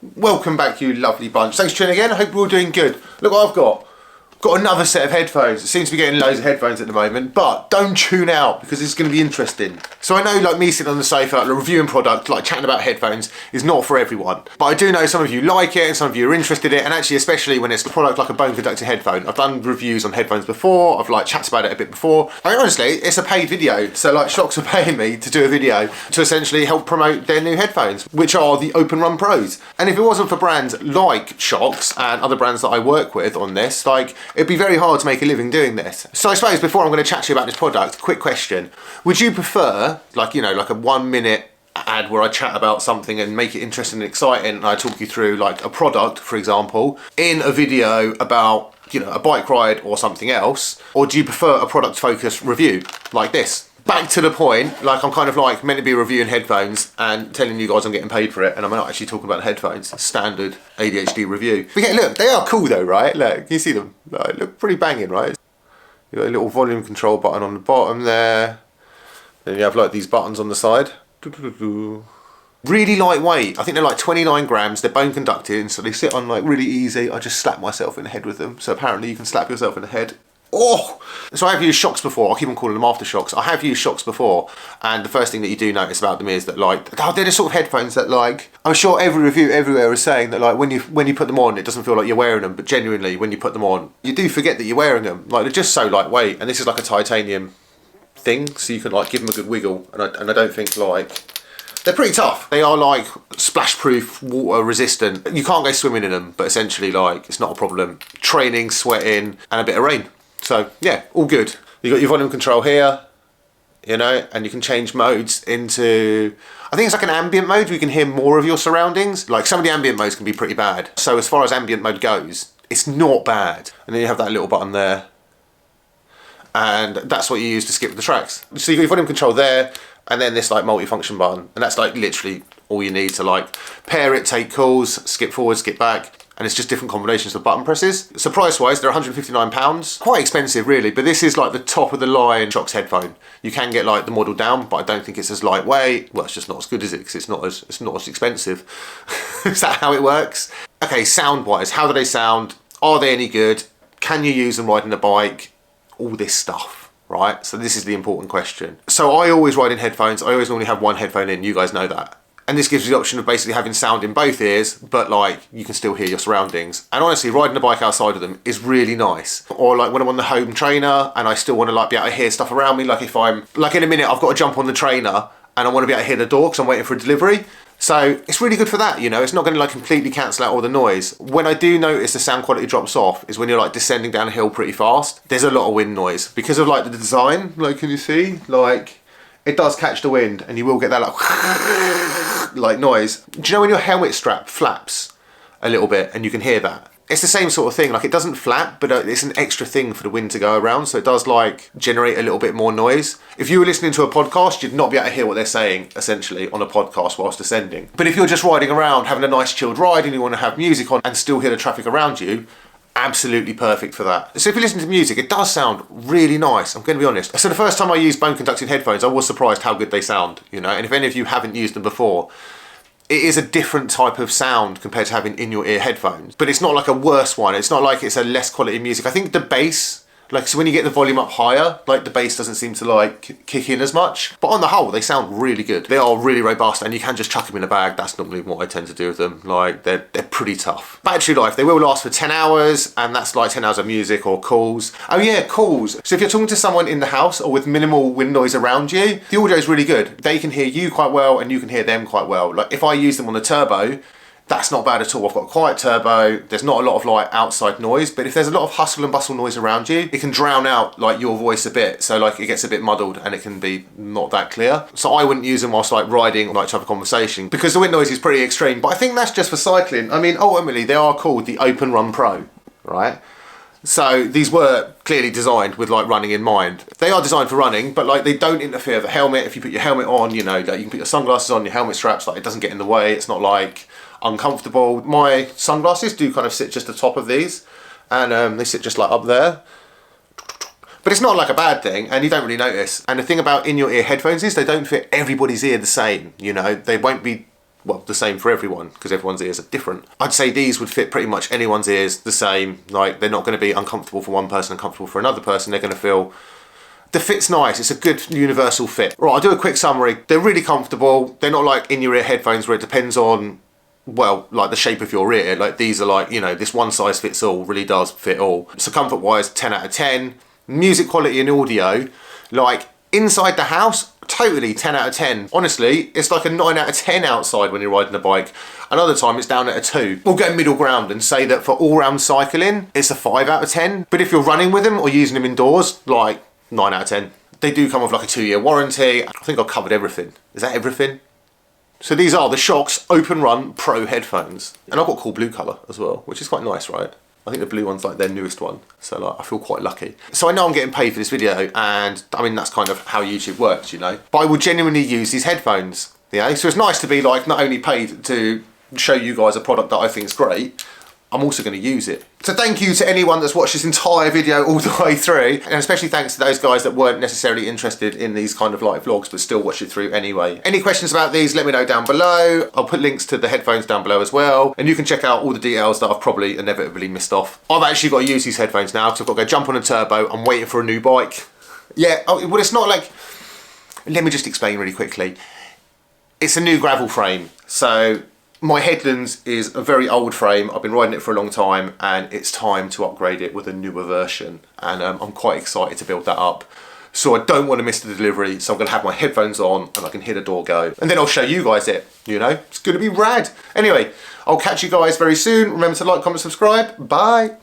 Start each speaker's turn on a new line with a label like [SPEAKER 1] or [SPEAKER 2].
[SPEAKER 1] Welcome back, you lovely bunch. Thanks for tuning in. I hope we're all doing good. Look what I've got. Got another set of headphones. It seems to be getting loads of headphones at the moment, but don't tune out because it's going to be interesting. So I know, like, me sitting on the sofa, like, reviewing product, like chatting about headphones is not for everyone. But I do know some of you like it and some of you are interested in it, and actually especially when it's a product like a bone conducting headphone. I've done reviews on headphones before, I've like chats about it a bit before. I mean, honestly, it's a paid video. So like Shokz are paying me to do a video to essentially help promote their new headphones, which are the OpenRun Pros. And if it wasn't for brands like Shokz and other brands that I work with on this, like, it'd be very hard to make a living doing this. So I suppose before I'm going to chat to you about this product, quick question. Would you prefer, like, you know, like a 1 minute ad where I chat about something and make it interesting and exciting and I talk you through like a product, for example, in a video about, you know, a bike ride or something else? Or do you prefer a product focused review like this? Back to the point, like, I'm kind of like meant to be reviewing headphones and telling you guys I'm getting paid for it, and I'm not actually talking about headphones. Standard ADHD review. But yeah, look, they are cool though, right? Look, you see them? Like, look pretty banging, right? You got a little volume control button on the bottom there. Then you have like these buttons on the side. Really lightweight. I think they're like 29 grams. They're bone conducting, so they sit on like really easy. I just slap myself in the head with them. So apparently you can slap yourself in the head. Oh! So I have used Shokz before. I keep on calling them aftershocks. I have used Shokz before, and the first thing that you do notice about them is that, like, they're the sort of headphones that, like, I'm sure every review everywhere is saying that, like, when you put them on, it doesn't feel like you're wearing them, but genuinely, when you put them on, you do forget that you're wearing them. Like, they're just so lightweight, and this is like a titanium thing, so you can like give them a good wiggle, and I don't think, like, they're pretty tough. They are like splash proof, water resistant. You can't go swimming in them, but essentially, like, it's not a problem. Training, sweating, and a bit of rain. So yeah, all good. You got your volume control here, you know, and you can change modes into, I think it's like an ambient mode where you can hear more of your surroundings. Like, some of the ambient modes can be pretty bad. So as far as ambient mode goes, it's not bad. And then you have that little button there, and that's what you use to skip the tracks. So you got your volume control there, and then this like multi-function button, and that's like literally all you need to like pair it, take calls, skip forward, skip back. And it's just different combinations of button presses. So price-wise, they're £159. Quite expensive, really, but this is like the top of the line Shokz headphone. You can get like the model down, but I don't think it's as lightweight. Well, it's just not as good, is it? Because it's not as expensive. Is that how it works? Okay, sound-wise, how do they sound? Are they any good? Can you use them riding a bike? All this stuff, right? So this is the important question. So I always ride in headphones. I always normally have one headphone in. You guys know that. And this gives you the option of basically having sound in both ears, but like you can still hear your surroundings. And honestly, riding a bike outside of them is really nice. Or like when I'm on the home trainer and I still want to like be able to hear stuff around me. Like if I'm, like in a minute, I've got to jump on the trainer and I want to be able to hear the door because I'm waiting for a delivery. So it's really good for that, you know, it's not going to like completely cancel out all the noise. When I do notice the sound quality drops off is when you're like descending down a hill pretty fast. There's a lot of wind noise because of like the design, like, can you see? Like, it does catch the wind and you will get that like noise. Do you know when your helmet strap flaps a little bit and you can hear that? It's the same sort of thing. Like, it doesn't flap, but it's an extra thing for the wind to go around, so it does like generate a little bit more noise. If you were listening to a podcast, you'd not be able to hear what they're saying essentially on a podcast whilst descending. But if you're just riding around having a nice chilled ride and you want to have music on and still hear the traffic around you, absolutely perfect for that. So if you listen to music, it does sound really nice, I'm going to be honest. So the first time I used bone conducting headphones, I was surprised how good they sound, you know, and if any of you haven't used them before, it is a different type of sound compared to having in-your-ear headphones. But it's not like a worse one, it's not like it's a less quality music. I think the bass, like, so when you get the volume up higher, like the bass doesn't seem to like kick in as much. But on the whole, they sound really good. They are really robust and you can just chuck them in a bag. That's normally what I tend to do with them. Like, they're pretty tough. Battery life, they will last for 10 hours and that's like 10 hours of music or calls. Oh yeah, calls. So if you're talking to someone in the house or with minimal wind noise around you, the audio is really good. They can hear you quite well and you can hear them quite well. Like if I use them on the turbo, that's not bad at all. I've got a quiet turbo, there's not a lot of like outside noise, but if there's a lot of hustle and bustle noise around you, it can drown out like your voice a bit. So like it gets a bit muddled and it can be not that clear. So I wouldn't use them whilst like riding or like to have a conversation because the wind noise is pretty extreme, but I think that's just for cycling. I mean, ultimately they are called the OpenRun Pro, right? So these were clearly designed with like running in mind. They are designed for running, but like they don't interfere with the helmet. If you put your helmet on, you know, like you can put your sunglasses on, your helmet straps, like it doesn't get in the way. It's not like uncomfortable. My sunglasses do kind of sit just the top of these and they sit just like up there. But it's not like a bad thing and you don't really notice. And the thing about in-your-ear headphones is they don't fit everybody's ear the same, you know. They won't be well, the same for everyone, because everyone's ears are different. I'd say these would fit pretty much anyone's ears the same. Like, they're not going to be uncomfortable for one person, uncomfortable for another person. They're going to feel, the fit's nice. It's a good universal fit. Right, I'll do a quick summary. They're really comfortable. They're not like in-your-ear headphones where it depends on, well, like the shape of your ear. Like, these are like, you know, this one size fits all, really does fit all. So comfort-wise, 10 out of 10. Music quality and audio, like, inside the house, totally 10 out of 10. Honestly, it's like a 9 out of 10 outside when you're riding a bike. Another time it's down at a 2. We'll go middle ground and say that for all-round cycling, it's a 5 out of 10. But if you're running with them or using them indoors, like 9 out of 10. They do come with like a 2-year warranty. I think I've covered everything. Is that everything? So these are the Shokz OpenRun Pro headphones. And I've got cool blue colour as well, which is quite nice, right? I think the blue one's like their newest one, so like I feel quite lucky. So I know I'm getting paid for this video, and I mean that's kind of how YouTube works, you know. But I will genuinely use these headphones, you know. So it's nice to be like not only paid to show you guys a product that I think is great, I'm also going to use it. So thank you to anyone that's watched this entire video all the way through, and especially thanks to those guys that weren't necessarily interested in these kind of like vlogs but still watch it through anyway. Any questions about these, let me know down below. I'll put links to the headphones down below as well, and you can check out all the details that I've probably inevitably missed off. I've actually got to use these headphones now because I've got to go jump on a turbo. I'm waiting for a new bike. Yeah, well, it's not like, let me just explain really quickly. It's a new gravel frame, so my Headlands is a very old frame. I've been riding it for a long time, and it's time to upgrade it with a newer version. And I'm quite excited to build that up. So I don't want to miss the delivery. So I'm going to have my headphones on and I can hear the door go. And then I'll show you guys it, you know. It's going to be rad. Anyway, I'll catch you guys very soon. Remember to like, comment, subscribe. Bye.